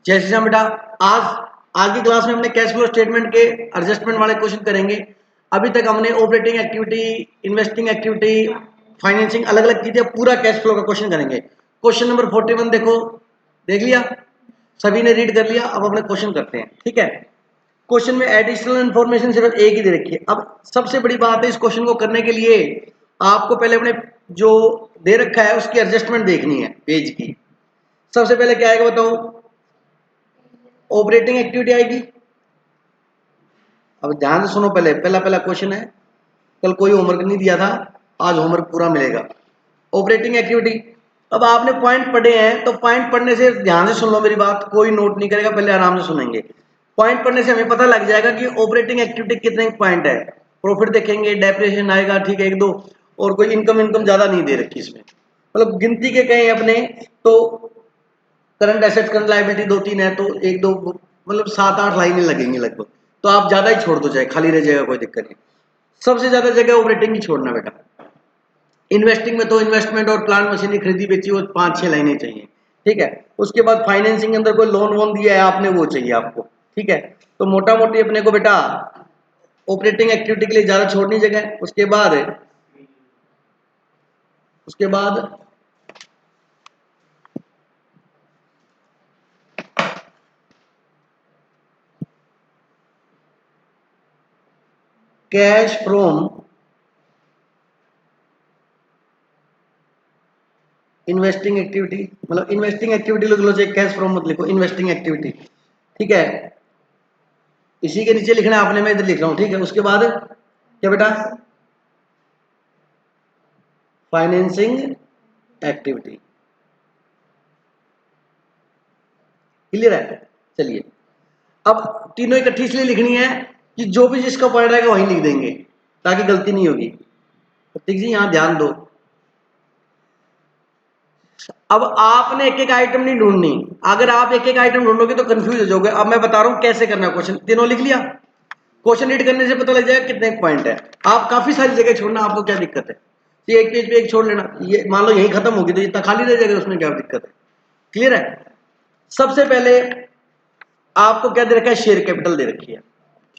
जैसे हम बेटा आज की क्लास में हमने कैश फ्लो स्टेटमेंट के एडजस्टमेंट वाले क्वेश्चन करेंगे। अभी तक हमने operating activity, investing activity, financing अलग अलग चीजें, पूरा कैश फ्लो का क्वेश्चन करेंगे। क्वेश्चन नंबर 41 देखो, देख लिया सभी ने, रीड कर लिया। अब अपने क्वेश्चन करते हैं, ठीक है। क्वेश्चन में एडिशनल इन्फॉर्मेशन सिर्फ एक ही दे रखी है। अब सबसे बड़ी बात है इस क्वेश्चन को करने के लिए आपको पहले अपने जो दे रखा है उसकी एडजस्टमेंट देखनी है पेज की। सबसे पहले क्या आएगा बताओ, ऑपरेटिंग एक्टिविटी आएगी। अब ध्यान से सुनो, पहला क्वेश्चन है, कल कोई होमवर्क नहीं दिया था, आज होमवर्क पूरा मिलेगा। ऑपरेटिंग एक्टिविटी, अब आपने पॉइंट पढ़े हैं तो पॉइंट पढ़ने से ध्यान से सुन लो मेरी बात, कोई नोट नहीं करेगा, पहले आराम से सुनेंगे। पॉइंट पढ़ने से हमें पता लग जाएगा कि ऑपरेटिंग एक्टिविटी कितने पॉइंट है। प्रॉफिट देखेंगे, डेप्रिसिएशन आएगा, ठीक है, एक दो, और कोई इनकम ज्यादा नहीं दे रखी इसमें, मतलब गिनती के कहें अपने तो करंट एसेट करंट लायबिलिटी 2-3 है, तो एक दो मतलब 7-8 लाइनें लगेंगी लगभग, तो आप ज्यादा ही छोड़ दो, चाहे खाली रह जाएगा कोई दिक्कत नहीं। सबसे ज्यादा जगह ऑपरेटिंग की छोड़ना बेटा। इन्वेस्टिंग में तो इन्वेस्टमेंट और प्लांट मशीनरी खरीदी बेची, वो 5-6 लाइनें चाहिए, ठीक है। उसके बाद फाइनेंसिंग के अंदर कोई लोन वोन दिया है आपने, वो चाहिए आपको, ठीक है। तो मोटा मोटी अपने को बेटा ऑपरेटिंग एक्टिविटी के लिए ज्यादा छोड़नी जगह। उसके बाद कैश फ्रॉम इन्वेस्टिंग एक्टिविटी, मतलब इन्वेस्टिंग एक्टिविटी लिख लो, चाहे कैश फ्रॉम मत लिखो, इन्वेस्टिंग एक्टिविटी, ठीक है। इसी के नीचे लिखना है आपने, मैं इधर लिख रहा हूं, ठीक है। उसके बाद क्या बेटा, फाइनेंसिंग एक्टिविटी, क्लियर है। चलिए, अब तीनों इकट्ठी इसलिए लिखनी है कि जो भी जिसका पॉइंट रहेगा वहीं लिख देंगे ताकि गलती नहीं होगी। ठीक जी, यहां ध्यान दो। अब आपने एक एक आइटम नहीं ढूंढनी, अगर आप एक एक आइटम ढूंढोगे तो कंफ्यूज हो जाओगे। अब मैं बता रहा हूं कैसे करना है। क्वेश्चन तीनों लिख लिया, क्वेश्चन रीड करने से पता लग जाएगा कितने पॉइंट है। आप काफी सारी जगह छोड़ना, आपको क्या दिक्कत है, ये एक पेज पे एक छोड़ लेना, ये मान लो यही खत्म होगी तो इतना खाली रह जाएगा, उसमें क्या दिक्कत है, क्लियर है। सबसे पहले आपको क्या दे रखा है, शेयर कैपिटल दे रखी है,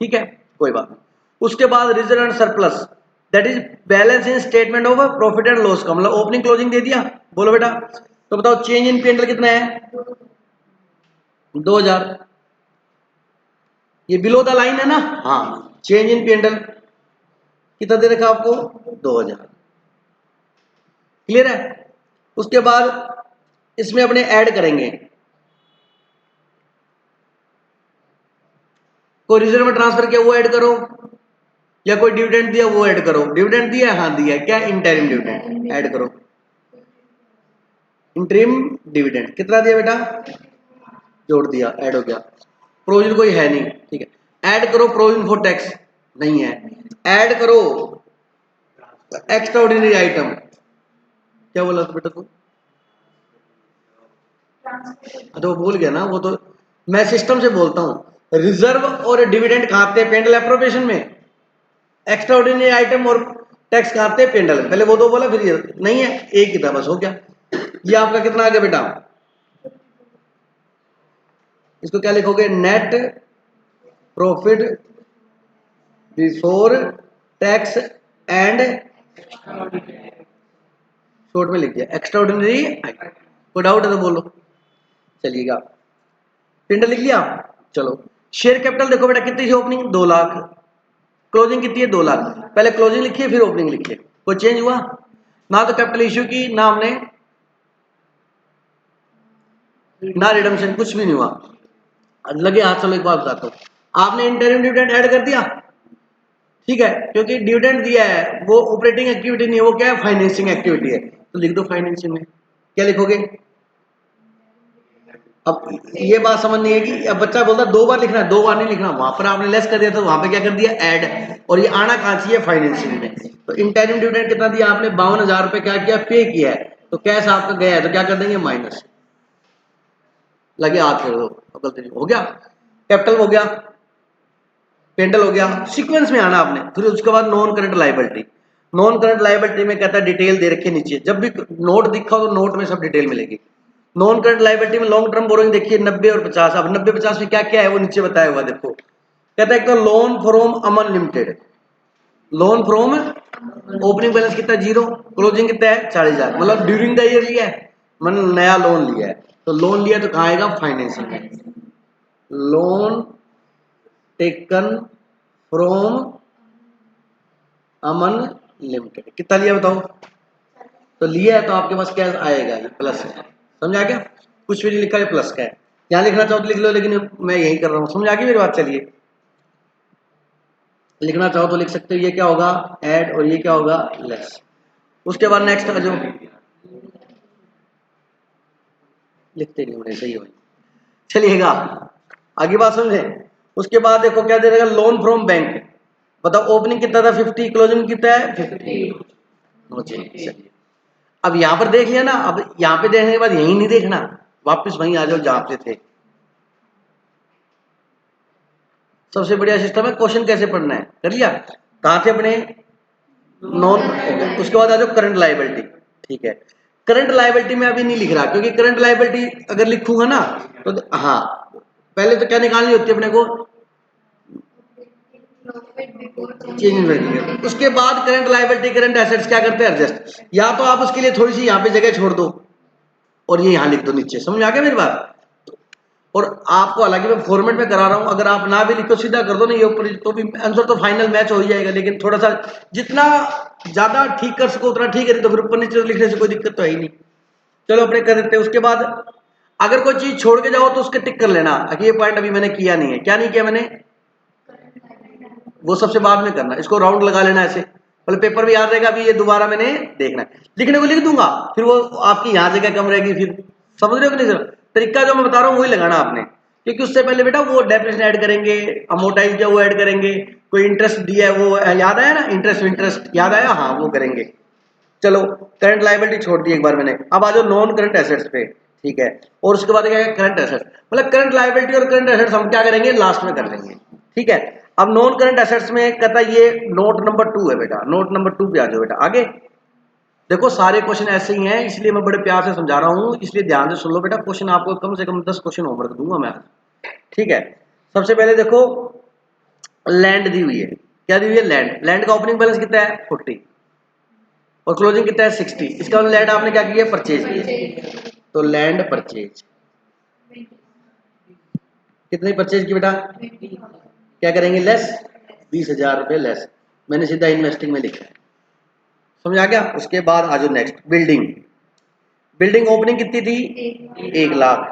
ठीक है, कोई बात नहीं। उसके बाद reserve and surplus, that is balance in statement of profit and loss का, मतलब ओपनिंग क्लोजिंग दे दिया। बोलो बेटा, तो बताओ चेंज इन पी कितना है, 2000। ये बिलो द लाइन है ना, हाँ। चेंज इन पी कितना दे रखा आपको, 2000, क्लियर है। उसके बाद इसमें अपने ऐड करेंगे, कोई रिजर्व में ट्रांसफर किया वो ऐड करो, या कोई डिविडेंड दिया वो ऐड करो। डिविडेंड दिया, हाँ दिया, क्या इंटरिम डिविडेंड ऐड करो। इंटरिम डिविडेंड कितना दिया बेटा, जोड़ दिया, ऐड हो गया। प्रोविजन कोई है नहीं, ठीक है। ऐड करो प्रोविजन फॉर टैक्स, नहीं है। ऐड करो एक्स्ट्रा ऑर्डिनरी आइटम, क्या बोला बेटा तू, तो भूल गया ना, वो तो मैं सिस्टम से बोलता हूं। रिजर्व और डिविडेंड कहाँ आते हैं, पेंडल एप्रोप्रिएशन में। एक्स्ट्रा ऑर्डिनरी आइटम और टैक्स कहाँ आते हैं, पेंडल। पहले वो दो बोला, फिर ये नहीं है, एक ही था, बस हो गया। ये आपका कितना आ गया बेटा, इसको क्या लिखोगे, net profit before tax and, short में लिख दिया, एक्स्ट्रा ऑर्डिनरी आइटम। कोई डाउट है तो बोलो, चलिएगा। पेंडल लिख लिया, चलो। शेयर कैपिटल देखो बेटा, कितनी थी ओपनिंग, 2 लाख। क्लोजिंग कितनी है, 2 लाख। पहले क्लोजिंग लिखिए फिर ओपनिंग लिखिए, कोई चेंज हुआ ना, तो कैपिटल इश्यू की ना हमने, ना रिडम्पशन, कुछ भी नहीं हुआ। लगे हाथ, चलो एक बात बताता हूं, आपने इंटरिम डिविडेंड ऐड कर दिया, ठीक है, क्योंकि डिविडेंड दिया है वो ऑपरेटिंग एक्टिविटी नहीं है, वो क्या है, फाइनेंसिंग एक्टिविटी है, तो लिख दो फाइनेंसिंग में। क्या लिखोगे, अब ये बात समझनी है कि अब बच्चा बोलता है 2 बार लिखना है, 2 बार नहीं लिखना। वहां पर आपने लेस कर दिया तो वहां पे क्या कर दिया, ऐड, और ये आना कहां चाहिए, फाइनेंसिंग में। तो इंटरिम डिविडेंड कितना दिया आपने, 52,000 रुपए क्या किया, पे किया है, तो कैश आपका गया है, तो क्या कर देंगे, माइनस। लगे हाथ कर दो, गलती हो गया। कैपिटल हो गया, पेंडल हो गया, सीक्वेंस में आना आपने। फिर उसके बाद non current liability. Non current liability में कहता है डिटेल दे रखे नीचे, जब भी नोट दिखा हो तो नोट में सब डिटेल मिलेगी। नॉन करंट लायबिलिटी में लॉन्ग टर्म बोरोइंग देखिए 90 और 50। अब 90 50 में क्या क्या है वो नीचे बताया हुआ देखो, कहता है एक तो loan from Aman limited, loan from opening balance कितना 0, क्लोजिंग कितना है 40,000, मतलब ड्यूरिंग द ईयर लिया है, मतलब नया लोन लिया है, तो लोन लिया तो कहाँ आएगा फाइनेंसिंग में, loan taken from Aman limited, कितना लिया बताओ, तो लिया है तो आपके पास क्या आएगा, ये प्लस है, समझा क्या, कुछ भी नहीं लिखा है प्लस का है, यहाँ लिखना चाहो तो लिख लो, लेकिन मैं यही कर रहा हूँ, समझा के मेरी बात, चलिए लिखना चाहो तो लिख सकते हो, ये क्या होगा ऐड और ये क्या होगा लेस। उसके बाद नेक्स्ट आ जाओ, लिखते नहीं होने सही हो, चलिएगा आगे बात समझे। उसके बाद देखो क्या दे देगा, लोन फ्रॉम बैंक, बताओ ओपनिंग कितना था 50, क्लोजिंग कितना है 50, चलिए अब यहां पर देख लिया ना, अब यहां पे देखने के बाद यही नहीं देखना, वापस वहीं आ जाओ जहां पे थे। सबसे बढ़िया सिस्टम है, क्वेश्चन कैसे पढ़ना है, कर लिया, कहां थे अपने, नॉन हो गया, उसके बाद आ जाओ करंट लायबिलिटी, ठीक है, करंट लायबिलिटी में अभी नहीं लिख रहा, क्योंकि करंट लायबिलिटी अगर लिखूंगा ना तो हाँ, पहले तो क्या निकालनी होती है अपने को, चेंज इन्वेंटरी, उसके बाद करंट लायबिलिटी करंट एसेट्स क्या करते हैं एडजस्ट, या तो आप उसके लिए थोड़ी सी यहाँ पे जगह छोड़ दो और ये यहाँ लिख दो नीचे, समझ आ गया मेरी बात, और आपको हालांकि मैं फॉर्मेट में करा रहा हूं, अगर आप ना भी लिखो सीधा कर दो ना ये ऊपर, तो भी आंसर तो फाइनल मैच हो ही जाएगा, लेकिन थोड़ा सा जितना ज्यादा ठीक कर सको उतना ठीक है, नहीं तो फिर ऊपर नीचे लिखने से कोई दिक्कत तो है ही नहीं। चलो अपने कर देते हैं। उसके बाद अगर कोई चीज छोड़ के जाओ तो उसके टिक कर लेना, ये पॉइंट अभी मैंने किया नहीं है, क्या नहीं किया मैंने, वो सबसे बाद में करना, इसको राउंड लगा लेना ऐसे, मतलब पेपर में याद रहेगा, अभी ये दोबारा मैंने देखना है, लिखने को लिख दूंगा, फिर वो आपकी यहाँ जगह कम रहेगी, फिर समझ रहे हो कि नहीं सर, तरीका जो मैं बता रहा हूँ वही लगाना आपने, क्योंकि उससे पहले बेटा वो डेप्रिसिएशन ऐड करेंगे, अमोर्टाइज किया वो ऐड करेंगे, कोई इंटरेस्ट दिया है वो याद आया ना, इंटरेस्ट इंटरेस्ट याद आया, हाँ वो करेंगे। चलो करंट लायबिलिटी छोड़ दी एक बार मैंने, अब आ जाओ नॉन करंट एसेट्स पे, ठीक है, और उसके बाद क्या है करंट एसेट्स, मतलब करंट लायबिलिटी और करंट एसेट्स हम क्या करेंगे लास्ट में कर लेंगे, ठीक है। अब नॉन करंट एसेट्स में कहता है ये नोट नंबर 2 है बेटा, नोट नंबर 2 पे आ जाओ बेटा आगे, देखो सारे क्वेश्चन ऐसे ही हैं, इसलिए मैं बड़े प्यार से समझा रहा हूँ, इसलिए ध्यान से सुन लो बेटा, क्वेश्चन आपको कम से कम 10 क्वेश्चन होमवर्क दूंगा मैं आज, ठीक है। सबसे पहले देखो लैंड दी हुई है, क्या दी हुई है लैंड, लैंड का ओपनिंग बैलेंस कितना है 40 और क्लोजिंग कितना है 60, इसका मतलब लैंड आपने क्या किया परचेज किया, तो लैंड परचेज कितनी परचेज की बेटा, क्या करेंगे लेस, 20,000 रुपये लेस, मैंने सीधा इन्वेस्टिंग में लिखा है, समझ आ गया। उसके बाद आ जाओ नेक्स्ट बिल्डिंग, बिल्डिंग ओपनिंग कितनी थी 1,00,000,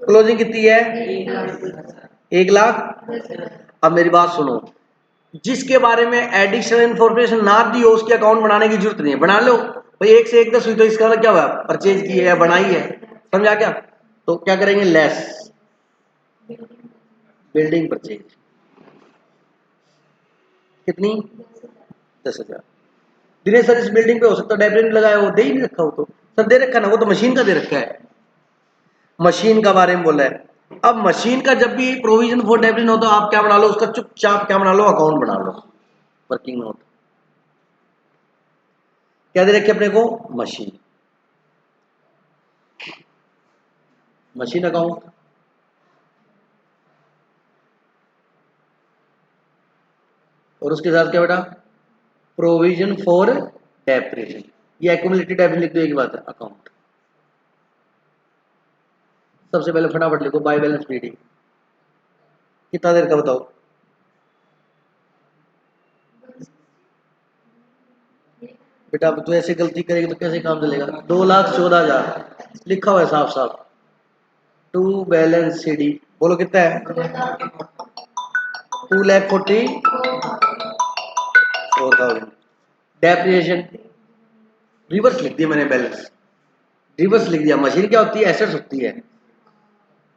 क्लोजिंग कितनी है 1,00,000। अब मेरी बात सुनो, जिसके बारे में एडिशनल इन्फॉर्मेशन ना दी हो उसके अकाउंट बनाने की जरूरत नहीं है, बना लो भाई, 1 से 1 10 हुई तो इसका मतलब क्या हुआ परचेज की है या बनाई है, समझा क्या, तो क्या करेंगे लेस बिल्डिंग परचेज कितनी 10,000, दिनेश सर इस बिल्डिंग पे हो सकता है डेफिनेट लगाया हो, दे ही नहीं रखा हो तो सर दे रखा ना, वो तो मशीन का दे रखा है, मशीन का बारे में बोला है। अब मशीन का जब भी प्रोविजन फॉर डेफिनेट हो तो आप क्या बना लो उसका चुपचाप क्या बना लो अकाउंट बना लो, वर्किंग नोट, क्या दे रखे अपने को मशीन, मशीन अकाउंट, और उसके साथ क्या बेटा प्रोविजन फॉर डेप्रिसिएशन, ये एक्यूमुलेटेड डेप्रिसिएशन लिख दो एक बात है अकाउंट। सबसे पहले फटाफट लिखो बाय बैलेंस रीडिंग, कितना देर का बताओ, बेटा अब तो ऐसे गलती करेगी तो कैसे काम चलेगा, 2,14,000 लिखा हुआ है साफ साफ, टू बैलेंस सीडी, बोलो कितना है 2,44,000, डेप्रिसिएशन रिवर्स लिख दिया मैंने, बैलेंस रिवर्स लिख दिया, मशीन क्या होती है एसेट्स होती है,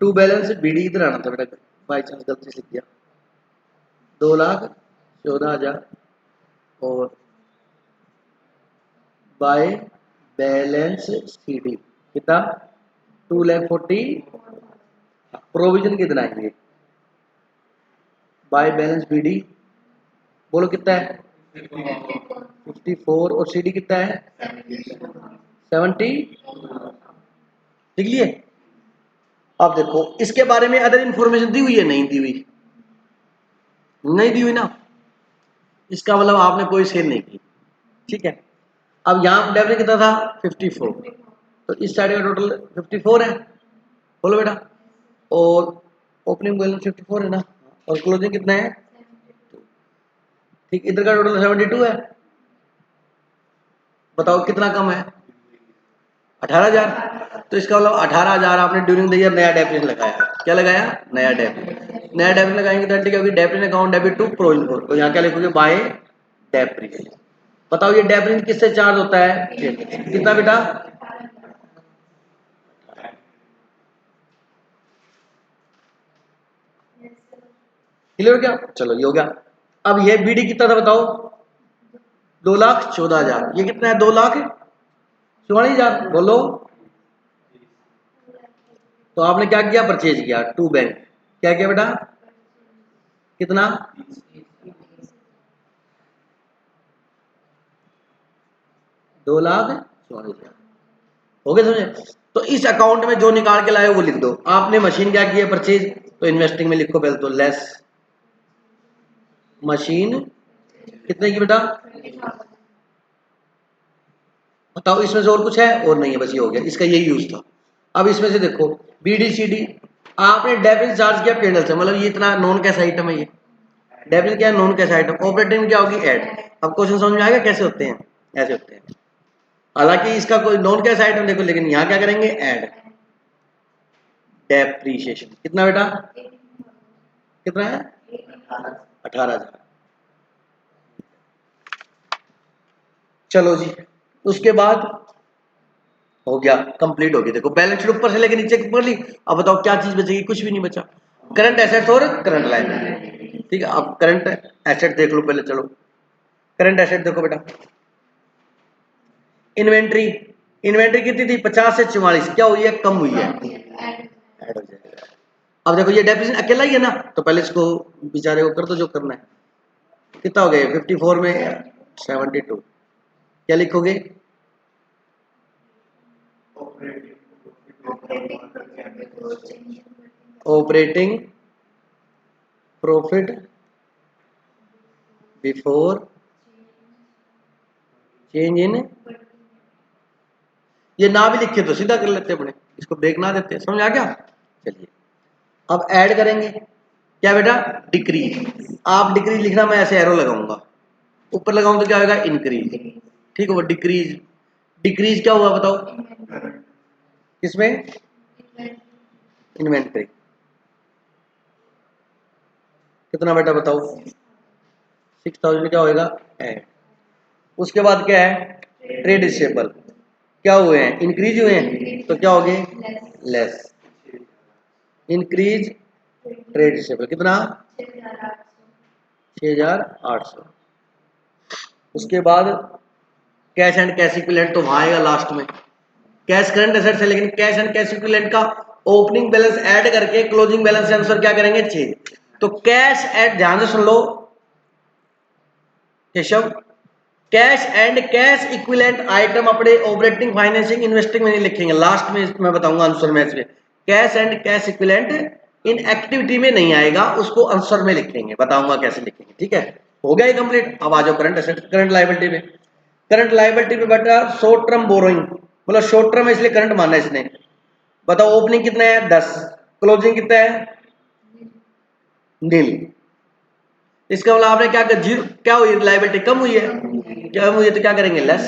टू बैलेंस बीडी इधर आना था बेटा, बाई चांस गलती से लिख दिया, 2,14,000 और बाय बैलेंस सीडी कितना 2,40,000, प्रोविजन कितना है ये बाय बैलेंस बीडी, बोलो कितना है 54 और सीडी कितना है 70, लिख लिए। अब देखो इसके बारे में अदर इंफॉर्मेशन दी हुई है, नहीं दी हुई, नहीं दी हुई ना, इसका मतलब आपने कोई सेल नहीं की, ठीक है। अब यहाँ डेबिट कितना था 54, तो इस साइड का टोटल 54 है, बोलो बेटा, और ओपनिंग बैलेंस 54 है ना, और क्लोजिंग कितना है, ठीक, इधर का टोटल 72 है, बताओ कितना कम है, 18,000। तो इसका मतलब 18,000 आपने ड्यूरिंग द ईयर नया डेबिट लगाया, क्या लगाया, नया डेबिट, नया डेबिट लगाएंगे तो ठीक है, क्योंकि debit account debit to provision for, तो यहाँ क्या लिखोगे, बाय डेप्रिसिएशन। बताओ ये डेप्रिसिएशन किससे चार्ज होता है, कितना बेटा, क्लियर क्या, चलो ये हो गया। अब ये बीडी कितना था बताओ, 2,14,000, ये कितना है, 2,44,000, बोलो। तो आपने क्या किया, परचेज किया टू बैंक, क्या किया बेटा, कितना, 2,44,000, हो गया समझे। तो इस अकाउंट में जो निकाल के लाए वो लिख दो। आपने मशीन क्या की है, परचेज, तो इन्वेस्टिंग में लिखो पहले तो लेस मशीन, कितने की बेटा, बताओ इसमें से और कुछ है, और नहीं है, बस ये हो गया, इसका यही यूज था। अब इसमें से देखो बीडीसीडी, आपने डेबिट चार्ज किया पेडल से, मतलब ये इतना नॉन कैश आइटम है, ये डेबिट क्या है, नॉन कैश आइटम, ऑपरेटिंग क्या होगी, ऐड। अब क्वेश्चन समझ में आएगा कैसे होते हैं, ऐसे होते हैं, हालांकि इसका कोई नॉन कैश आइटम देखो, लेकिन यहाँ क्या करेंगे, ऐड डेप्रीशिएशन, कितना बेटा, कितना है, 18,000। चलो जी, उसके बाद हो गया, कंप्लीट हो गया। देखो बैलेंस शीट ऊपर से लेके नीचे पढ़ ली। अब बताओ क्या चीज बचेगी, कुछ भी नहीं बचा, करंट एसेट्स और करंट लायबिलिटी, ठीक है। अब करंट एसेट देख लो पहले, चलो करंट एसेट देखो बेटा, इन्वेंट्री, इन्वेंट्री कितनी थी 50 से 44, क्या हुई है, कम हुई है, ऐड हो जाएगा। अब देखो ये डेप्रिसिएशन अकेला ही है ना, तो पहले इसको बेचारे को कर दो जो करना है, कितना हो गया 54 में 72, क्या लिखोगे, operating profit before change in, ये ना भी लिखे तो सीधा कर लेते अपने, इसको ब्रेक ना देते, समझ आ गया। चलिए अब ऐड करेंगे, क्या बेटा, डिक्रीज, आप डिक्रीज लिखना, मैं ऐसे एरो लगाऊंगा, ऊपर लगाऊं तो क्या होगा, इंक्रीज, ठीक है। वो डिक्रीज, डिक्रीज क्या हुआ बताओ, किसमें, इन्वेंट्री, कितना बेटा बताओ, 6,000, क्या होएगा, ऐड। उसके बाद क्या है, ट्रेड रिसीवेबल, क्या हुए हैं, इंक्रीज हुए हैं, तो क्या हो गए, लेस, इंक्रीज ट्रेड रिसीवेबल, कितना, 6,800। उसके बाद कैश एंड कैश इक्विवेलेंट तो वहां आएगा लास्ट में, कैश करंट एसेट्स है, लेकिन कैश एंड कैश इक्विवेलेंट का ओपनिंग बैलेंस ऐड करके क्लोजिंग बैलेंस से आंसर क्या करेंगे, 6। तो कैश एंड, ध्यान से सुन लो Keshav, cash and cash equivalent item अपने ऑपरेटिंग फाइनेंसिंग इन्वेस्टिंग में नहीं लिखेंगे, लास्ट में मैं बताऊंगा आंसर में इसमें। Cash and cash equivalent in activity में नहीं आएगा, उसको आंसर में लिखेंगे, बताऊंगा कैसे लिखेंगे, ठीक है। हो गया ये कंप्लीट। अब आ जाओ करंट एसेट, करंट लायबिलिटी में, करंट लायबिलिटी में बेटा शॉर्ट टर्म बोरोइंग, मतलब शॉर्ट टर्म है इसलिए करंट माना इसने। बताओ ओपनिंग कितना है 10, क्लोजिंग कितना है नील, इसका मतलब आपने क्या कर, जीरो, क्या हुई, लायबिलिटी कम हुई है, क्या हुई है, तो क्या करेंगे, लेस,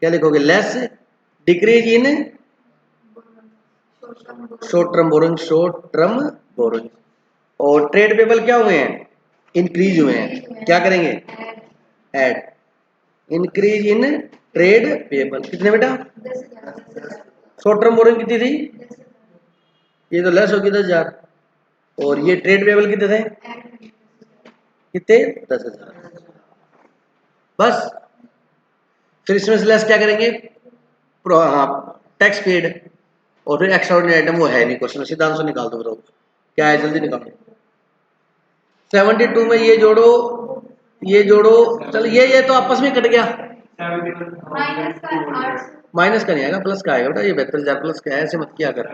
क्या लिखोगे, less, decrease in short term borrowing, short term borrowing. और ट्रेड पेबल क्या हुए हैं, इंक्रीज हुए हैं, क्या करेंगे, add, increase in trade payable, कितने बेटा, शॉर्ट टर्म बोरोइंग कितनी थी, ये तो लेस होगी 10,000, और ये ट्रेड पेबल कितने थे, कितने, 10,000, बस। फिर इसमें से लेस क्या करेंगे, हाँ टैक्स पेड, और फिर एक्स्ट्राऑर्डिनरी आइटम वो है नहीं, क्वेश्चन सीधा आंसर निकाल दो, बताओ क्या है, जल्दी निकालो। 72 में ये जोड़ो, ये जोड़ो, चलो ये तो आपस में कट गया, माइनस का नहीं आएगा, प्लस का आएगा बेटा। ये 72,000 प्लस का है, ऐसे मत किया कर।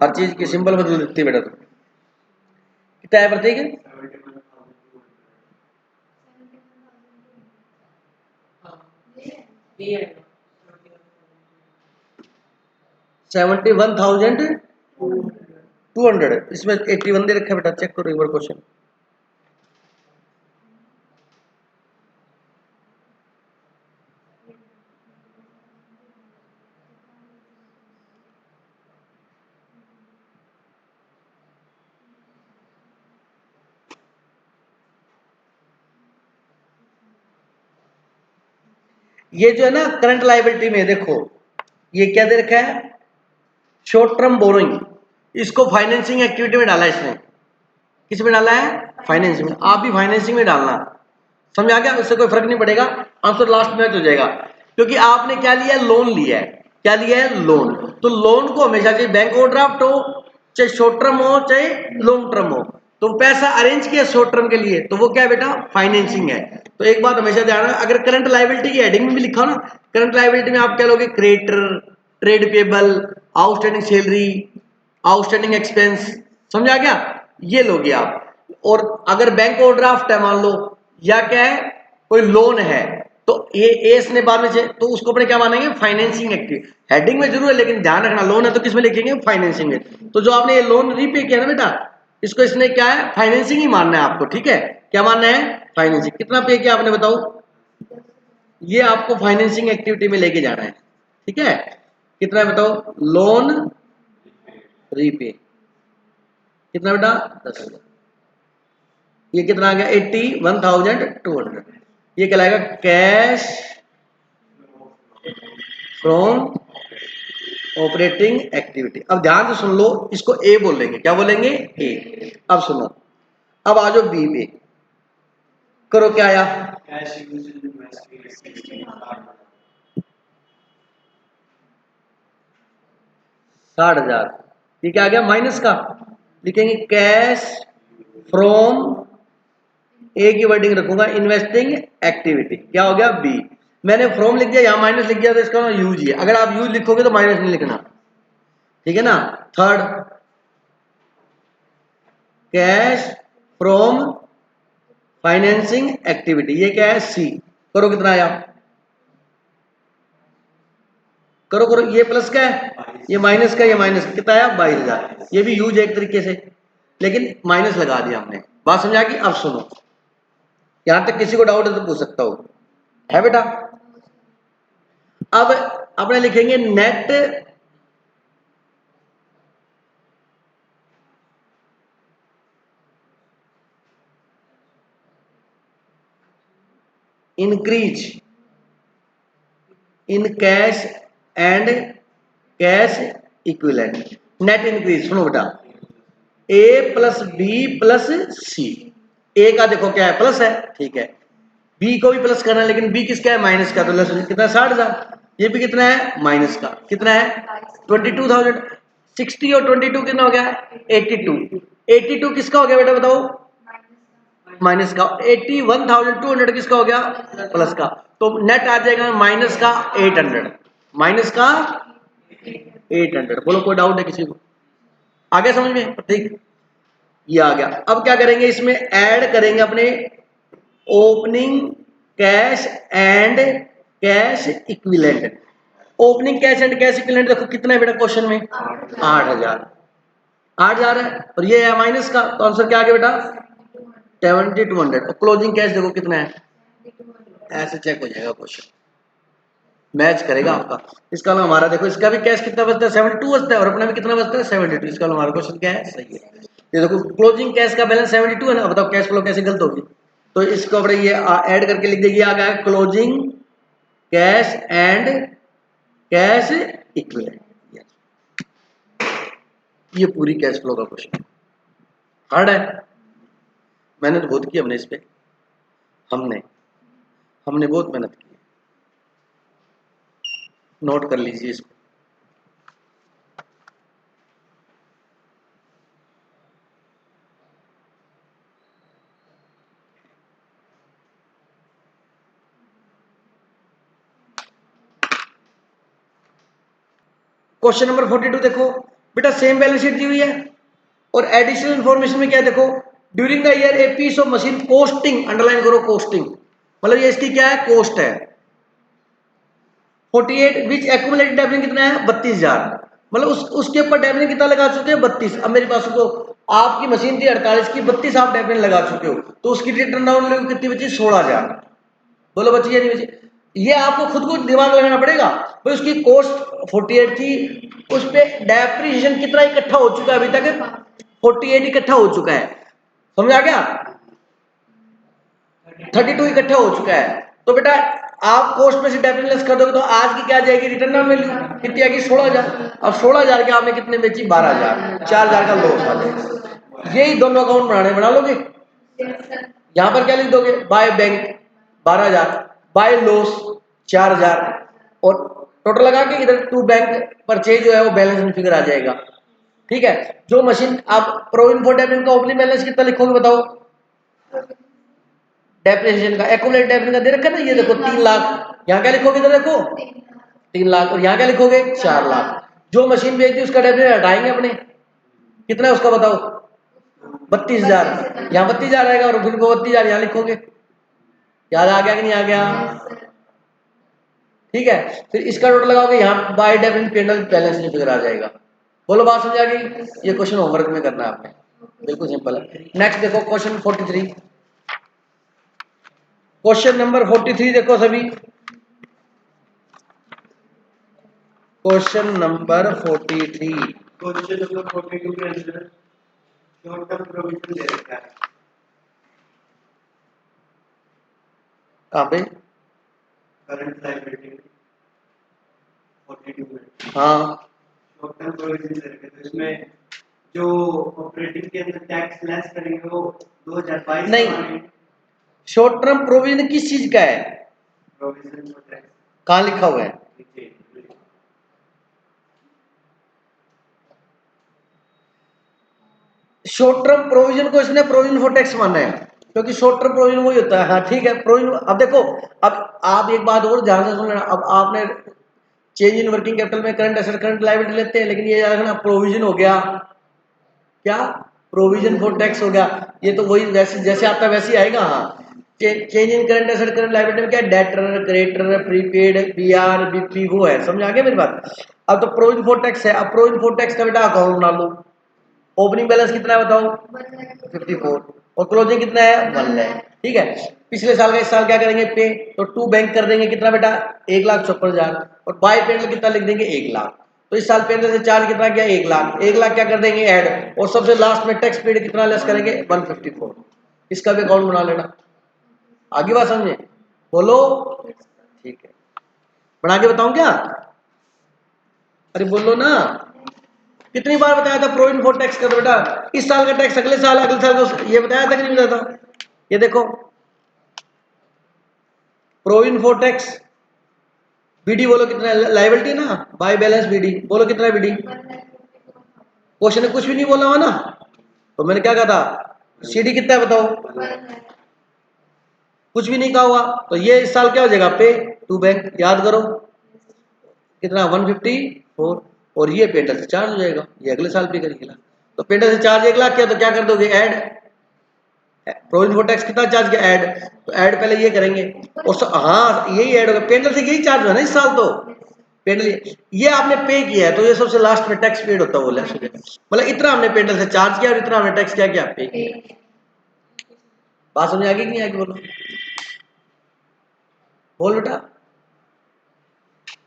हर चीज की सिंबल बदल देती है बेटा तुम। कितना है प्रतीक? 71,200। इसमें 81 दे रखा है बेटा, चेक करो एक बार क्वेश्चन। ये जो है ना करंट लायबिलिटी में देखो, ये क्या दे रखा है? Short term borrowing. इसको फाइनेंसिंग एक्टिविटी में डाला है इसने। किस में डाला है? फाइनेंसिंग में। आप भी फाइनेंसिंग में डालना, समझ आ गया? उससे कोई फर्क नहीं पड़ेगा, आंसर लास्ट में हो जाएगा। क्योंकि आपने क्या लिया? लोन लिया है। क्या लिया है? लोन। तो लोन को हमेशा चाहे बैंक ओवरड्राफ्ट हो, चाहे शॉर्ट टर्म हो, चाहे लॉन्ग टर्म हो, तो पैसा अरेंज किया शॉर्ट टर्म के लिए, तो वो क्या है बेटा? फाइनेंसिंग है। तो एक बात हमेशा ध्यान रखना, अगर करंट लायबिलिटी की हेडिंग में भी लिखा हो ना, करंट लायबिलिटी में आप क्या लोगे? Creditor, trade payable, outstanding salary, outstanding expense. समझा क्या? ये लोगे आप। और अगर बैंक ओवरड्राफ्ट है मान लो, या क्या है, कोई लोन है, तो ये एस ने बाद में से, तो उसको अपने क्या मानेंगे? Financing active. हेडिंग में जरूर है, लेकिन ध्यान रखना, लोन है तो किस में लिखेंगे? फाइनेंसिंग में। तो जो आपने ये लोन रीपे किया ना बेटा, इसको इसने क्या है? फाइनेंसिंग ही मानना है आपको, ठीक है? क्या मानना है? फाइनेंसिंग। कितना पे किया आपने बताओ? ये आपको फाइनेंसिंग एक्टिविटी में लेके जाना है, ठीक है? कितना है बताओ? लोन रीपे कितना बेटा? 10,000। ये कितना आ गया? 81,200। ये कहलाएगा कैश फ्रॉम ऑपरेटिंग एक्टिविटी। अब ध्यान से सुन लो, इसको ए बोलेंगे। क्या बोलेंगे? ए। अब सुनो, अब आ जाओ बी पे। करो, क्या आया? 60,000। ये क्या आ गया? माइनस का। लिखेंगे कैश फ्रॉम, ए की वर्डिंग रखूंगा, इन्वेस्टिंग एक्टिविटी। क्या हो गया? बी। मैंने फ्रॉम लिख दिया, यहां माइनस लिख दिया, तो इसका यूज ही है। अगर आप यूज लिखोगे तो माइनस नहीं लिखना, ठीक है ना? Third, cash from financing activity. ये क्या है? सी। करो, कितना आया? करो करो, ये प्लस का है, ये माइनस का, ये माइनस का। कितना आया? 22,000। ये भी यूज है एक तरीके से, लेकिन माइनस लगा दिया हमने। बात समझा? कि अब सुनो, यहां तक किसी को डाउट है तो पूछ सकता हो, है बेटा? अब अपने लिखेंगे net increase in cash and cash equivalent. Net increase, सुनो बेटा, ए प्लस बी प्लस सी। ए का देखो क्या है? प्लस है, ठीक है। बी को भी प्लस करना है, लेकिन बी किसका है? माइनस का। तो लेस कितना? 60,000। ये भी कितना है? माइनस का। कितना है? 22,000। 60 और 22 कितना हो गया? 82। 82 किसका हो गया बेटा बताओ? माइनस का। 81,200 किसका हो गया? प्लस का। तो नेट आ जाएगा माइनस का 800। माइनस का 800। बोलो, कोई डाउट है किसी को? आ गया समझ में? ठीक, ये आ गया। अब क्या करेंगे? इसमें ऐड करेंगे अपने opening cash and cash equivalent. Opening cash and cash equivalent देखो कितना है बेटा क्वेश्चन में? 8,000। 8,000 है, और ये है माइनस का, तो आंसर क्या आ गया बेटा? 7,200। और क्लोजिंग कैश देखो कितना है? ऐसे चेक हो जाएगा क्वेश्चन, मैच करेगा आपका। इसका वाला हमारा देखो, इसका भी कैश कितना बचता है? 72 बचता है, और अपना भी कितना बचता है? 72। इसका वाला हमारा क्वेश्चन क्या है? सही है। ये देखो क्लोजिंग कैश का बैलेंस 72 है ना। बताओ कैश फ्लो कैसे गलत होगी? तो इसको अपने ये ऐड करके लिख देगी, आ गया closing cash and cash equivalent. ये पूरी कैश फ्लो का क्वेश्चन हार्ड है, मैंने तो बहुत की, हमने इस पे हमने हमने बहुत मेहनत की। नोट कर लीजिए इसको। क्वेश्चन नंबर 42 देखो बेटा, सेम बैलेंस शीट दी हुई है और एडिशनल इंफॉर्मेशन में क्या है देखो, during the year a piece of machine costing, underline करो कोस्टिंग, मतलब ये इसकी क्या है, कोस्ट है 48, विच एक्यूमुलेटेड डेवलिंग कितना है 32,000, मतलब उसके ऊपर डेवलिंग कितना लगा चुके हैं 32। अब मेरे पास तो आपकी मशीन थी 48 की, 32 आप डेवलिंग लगा चुके हो, तो उसकी रिटर्न डाउन कितनी बची 16,000। बोलो बची या नहीं बची? ये आपको खुद को दिमाग लगाना पड़ेगा भाई, उसकी कॉस्ट 48 थी, उस पे डेप्रिसिएशन कितना इकट्ठा हो चुका है अभी तक 48 इकट्ठा हो चुका है, समझ आ गया? 32 इकट्ठा हो चुका है, तो बेटा आप कॉस्ट में से डेप्रिसिएशन लेस कर दोगे तो आज की क्या जाएगी रिटर्न डाउन वैल्यू, कितनी आएगी 16,000। अब 16,000 के आपने कितने बेची 12,000, 4,000 का लॉस आ जाएगा। यही दोनों अकाउंट बना लोगे, यहां पर क्या लिख दोगे, बाय बैंक 12,000, बाय लॉस 4,000, और टोटल लगा के इधर टू बैंक परचेज जो है वो बैलेंस में फिगर आ जाएगा। ठीक है, जो मशीन आप प्रोविजन फॉर डेप्रिसिएशन का ओपनिंग बैलेंस कितना लिखोगे बताओ, डेप्रिसिएशन का एक्यूमुलेटेड डेप्रिसिएशन का दे रखा है ना, ये देखो 3 लाख, यहाँ क्या लिखोगे इधर देखो 3 लाख, और यहाँ क्या लिखोगे 4 लाख। जो मशीन बेचती है उसका डेप्रिसिएशन हटाएंगे अपने, कितना है उसका बताओ 32,000, यहाँ 32,000 आएगा और फिर 32,000 यहाँ लिखोगे। याद आ गया कि नहीं आ गया? ठीक है, फिर इसका टोटल लगाओगे, यहाँ बाय डेबिट पेनल बैलेंस में फिगर आ जाएगा। बोलो बात समझ आ गई? ये क्वेश्चन होमवर्क में करना है आपने, बिल्कुल सिंपल है। नेक्स्ट देखो क्वेश्चन 43, क्वेश्चन नंबर 43 देखो सभी, क्वेश्चन नंबर 43, क्वेश्चन नंबर 42 के अंदर शॉर्ट टर्म प्रोविजन दे रखा है, कहाँ पे? करंट लायबिलिटी 42 में हाँ शॉर्ट टर्म प्रोविजन दे रखा है, तो इसमें जो ऑपरेटिंग के अंदर टैक्स लेस करेंगे वो 2022 नहीं, शॉर्ट टर्म प्रोविजन किस चीज का है, प्रोविजन फॉर टैक्स कहाँ लिखा हुआ है? शॉर्ट टर्म प्रोविजन को इसने प्रोविजन फॉर टैक्स माना है, क्योंकि शॉर्ट टर्म प्रोविजन वही होता है। हाँ ठीक है, प्रोविजन। अब देखो, अब आप एक बात और ध्यान से सुन लेना, अब आपने चेंज इन वर्किंग कैपिटल में करंट एसेट करंट लायबिलिटी लेते हैं, लेकिन ये याद रखना प्रोविजन हो गया क्या, प्रोविजन फॉर टैक्स हो गया, ये तो वही वैसे जैसे आता है वैसे ही आएगा। हाँ, change in current asset current liability में क्या है, debtor creditor prepaid BR BP वो है, समझ आ गया मेरी बात? अब तो प्रोविजन फॉर टैक्स है, अब प्रोविजन फॉर टैक्स का बेटा अकाउंट बना लो। ओपनिंग बैलेंस कितना है बताओ 54, और क्लोजिंग कितना है 1 लाख। ठीक है, पिछले साल का इस साल क्या करेंगे पे, तो टू बैंक कर देंगे कितना बेटा 1,54,000, और बाय पेनल कितना लिख देंगे 1 लाख। तो इस साल पेनल से चार्ज कितना गया 1 लाख, 1 लाख क्या कर देंगे ऐड, और सबसे लास्ट में टैक्स पेड कितना लेस करेंगे 154। इसका भी अकाउंट बना लेना। आगे बात समझे? बोलो। ठीक है, बना के बताऊं क्या? अरे बोलो ना, कितनी बार बताया था प्रोविजन फॉर टैक्स का, तो बेटा इस साल का टैक्स अगले साल का ये बताया था कि नहीं बताया था? ये देखो प्रोविजन फॉर टैक्स बीडी बोलो कितना है, लायबिलिटी ना, बाय बैलेंस बीडी बोलो कितना है बीडी, क्वेश्चन ने कुछ भी नहीं बोला हुआ ना, तो मैंने क्या कहा था सीडी कितना है बताओ, कुछ भी नहीं कहा हुआ, तो ये इस साल क्या हो जाएगा पे टू बैंक, याद करो कितना 154, और ये पेंटर से चार्ज हो जाएगा, ये अगले साल पे करेगा। तो पेंटर से चार्ज 1 लाख किया तो क्या कर दोगे ऐड, प्रोविजन फॉर टैक्स कितना चार्ज किया ऐड, तो ऐड पहले ये करेंगे, और हाँ यही ऐड होगा, पेंटर से यही चार्ज है ना इस साल, तो पेंडल ये आपने पे किया है तो ये सबसे लास्ट में टैक्स पेड होता है, बोला मतलब इतना हमने पेंडल से चार्ज किया और इतना हमने टैक्स क्या किया पे किया। बात समझ आ गई कि नहीं आगे? बोलो बोल बेटा।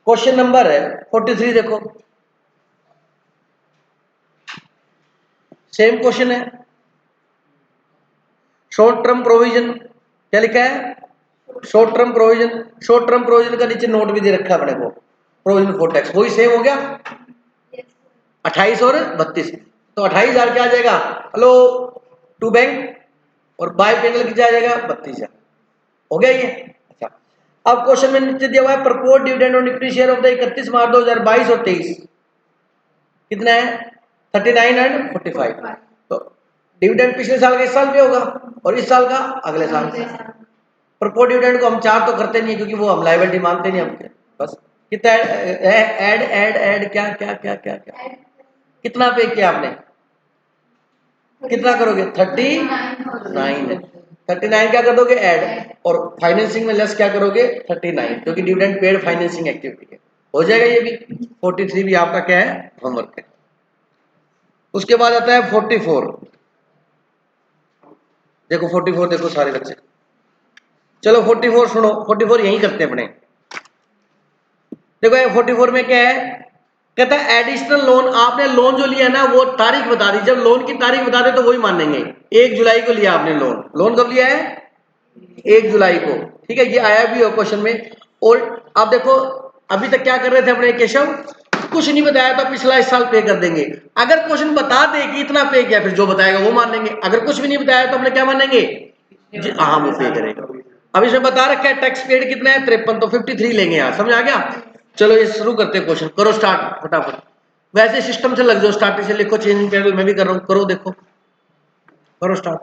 क्वेश्चन नंबर है 43 देखो, सेम क्वेश्चन है, शॉर्ट टर्म प्रोविजन क्या लिखा है, short term provision, short term provision का नीचे नोट भी दे रखा है अपने को, प्रोविजन फॉर टैक्स वही सेम हो गया 28 और 32, तो 28,000 क्या आ जाएगा, हेलो टू बैंक, और बाय पेनल कितना आ जाएगा 32,000, हो गया ये। अच्छा, अब क्वेश्चन में नीचे दिया हुआ है propose dividend on equity share of the 31 मार्च 2022 और 23 कितना है 39 एंड 45, तो डिविडेंड पिछले साल का इस साल पे होगा और इस साल का अगले साल। प्रपोज डिविडेंड को हम 4 तो करते नहीं क्योंकि वो हम लायबिलिटी मानते नहीं हम, बस कितना ऐड ऐड ऐड क्या क्या क्या क्या क्या कितना पे किया आपने, कितना करोगे 39 है, 39 क्या कर दोगे ऐड, और फाइनेंसिंग में लेस क्या करोगे 39, क्योंकि डिविडेंड पेड फाइनेंसिंग एक्टिविटी है, हो जाएगा ये भी। 43 भी आपका क्या है होमवर्क है। उसके बाद आता है 44, देखो 44 देखो सारे बच्चे, चलो 44 सुनो, 44 यही करते हैं अपने। देखो ये 44 में क्या है, कहता है एडिशनल लोन, आपने लोन जो लिया ना वो तारीख बता दी, जब लोन की तारीख बता दे तो वही मानेंगे। 1 जुलाई को लिया आपने लोन, लोन कब लिया है 1 जुलाई को, ठीक है, ये आया भी हो क्वेश्चन में। और आप देखो अभी तक क्या कर रहे थे अपने केशव, कुछ नहीं बताया तो पिछला इस साल पे कर देंगे, अगर क्वेश्चन बता दे कि इतना पे किया फिर जो बताएगा वो मान लेंगे, अगर कुछ भी नहीं बताया तो हमने क्या मानेंगे हाँ वो पे करेगा। अब इसमें बता रखा है टैक्स पेड कितना है 53, तो 53 लेंगे यार, समझ आ गया। चलो ये शुरू करते हैं क्वेश्चन, करो स्टार्ट फटाफट, वैसे सिस्टम से लग जाओ, स्टार्टिंग से लिखो, चेंजिंग टेबल मैं भी कर रहा हूँ, करो देखो, करो स्टार्ट।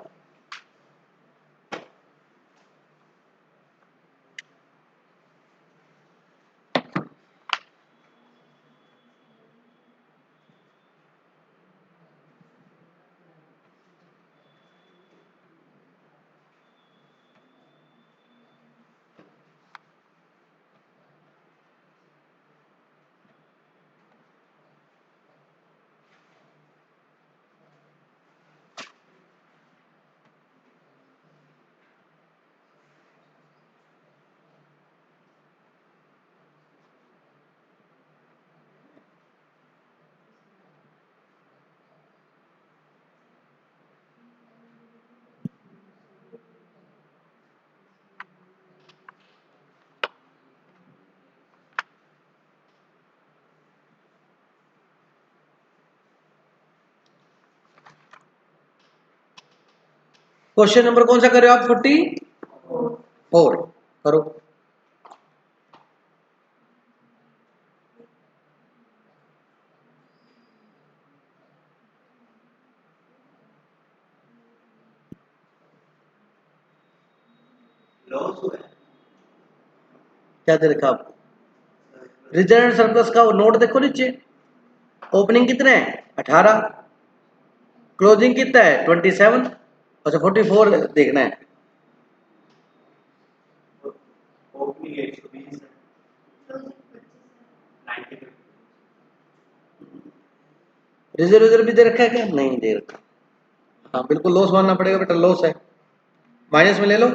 क्वेश्चन नंबर कौन सा कर रहे हो आप 44, करो। लॉस हुआ है। क्या दे रखा आपको, रिजर्व एंड सरप्लस का नोट देखो नीचे, ओपनिंग कितने है 18, क्लोजिंग कितना है 27, अच्छा 44 देखना है। ओपनिंग 120 है, 92। रिजर्व रिजर्व भी दे रखा है क्या, नहीं दे रखा, हाँ बिल्कुल लॉस मानना पड़ेगा बेटा, लॉस है, माइनस में ले लो।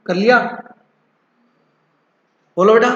कर लिया, बोलो बेटा।